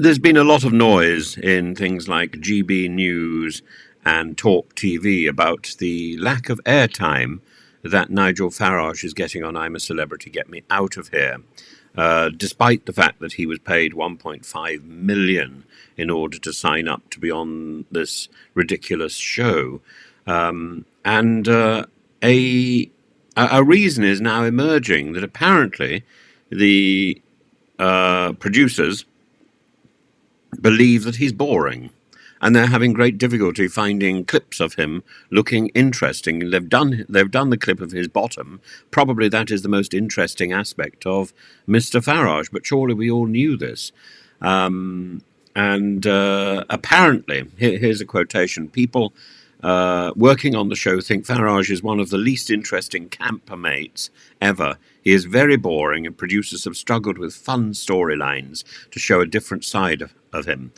There's been a lot of noise in things like GB News and Talk TV about the lack of airtime that Nigel Farage is getting on I'm a Celebrity, Get Me Out of Here, despite the fact that he was paid 1.5 million in order to sign up to be on this ridiculous show. And a reason is now emerging that apparently the producers believe that he's boring, and they're having great difficulty finding clips of him looking interesting. They've done the clip of his bottom. Probably that is the most interesting aspect of Mr. Farage, but surely we all knew this. And apparently, here's a quotation: people working on the show think Farage is one of the least interesting campermates ever. He is very boring, and producers have struggled with fun storylines to show a different side of him.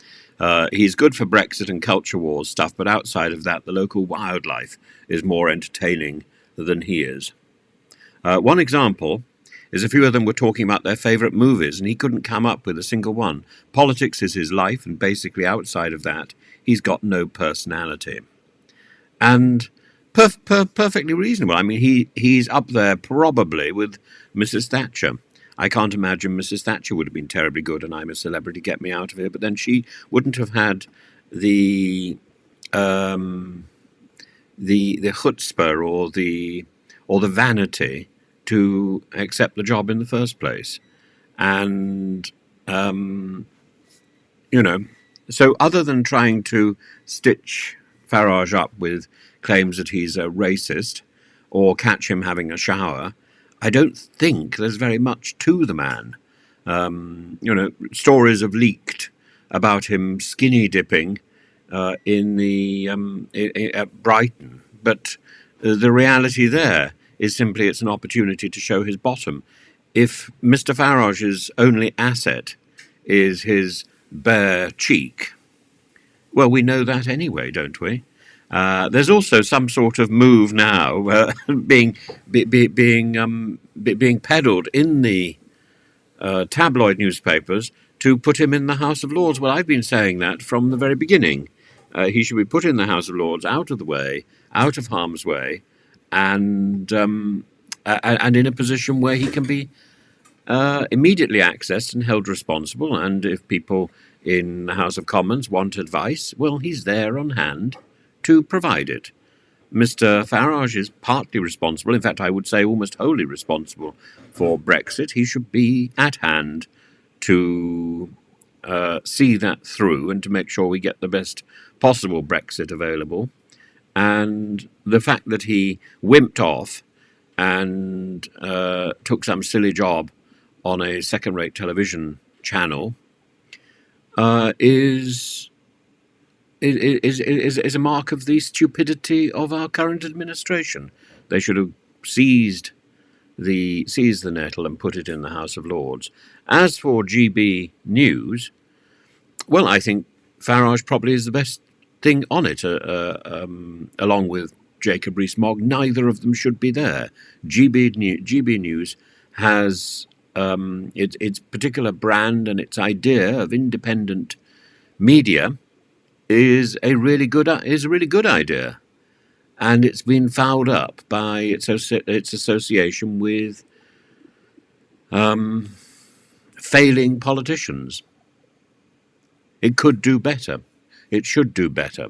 He's good for Brexit and culture wars stuff, but outside of that, the local wildlife is more entertaining than he is. One example is a few of them were talking about their favourite movies, and he couldn't come up with a single one. Politics is his life, and basically outside of that, he's got no personality. And perfectly reasonable. I mean, he's up there probably with Mrs. Thatcher. I can't imagine Mrs. Thatcher would have been terribly good and I'm a Celebrity, Get Me Out of Here, but then she wouldn't have had the chutzpah or the vanity to accept the job in the first place. And so other than trying to stitch Farage up with claims that he's a racist or catch him having a shower, I don't think there's very much to the man. Stories have leaked about him skinny dipping at Brighton, but the reality there is simply it's an opportunity to show his bottom. If Mr. Farage's only asset is his bare cheek, well, we know that anyway, don't we? There's also some sort of move now being peddled in the tabloid newspapers to put him in the House of Lords. Well, I've been saying that from the very beginning. He should be put in the House of Lords, out of the way, out of harm's way, and in a position where he can be immediately accessed and held responsible. And if people in the House of Commons want advice, well, he's there on hand to provide it. Mr. Farage is partly responsible, in fact I would say almost wholly responsible for Brexit. He should be at hand to see that through and to make sure we get the best possible Brexit available. And the fact that he wimped off and took some silly job on a second-rate television channel is a mark of the stupidity of our current administration. They should have seized the nettle and put it in the House of Lords. As for GB News, well, I think Farage probably is the best thing on it, along with Jacob Rees-Mogg. Neither of them should be there. GB News has its particular brand and its idea of independent media is a really good idea, and it's been fouled up by its association with failing politicians. It could do better. It should do better.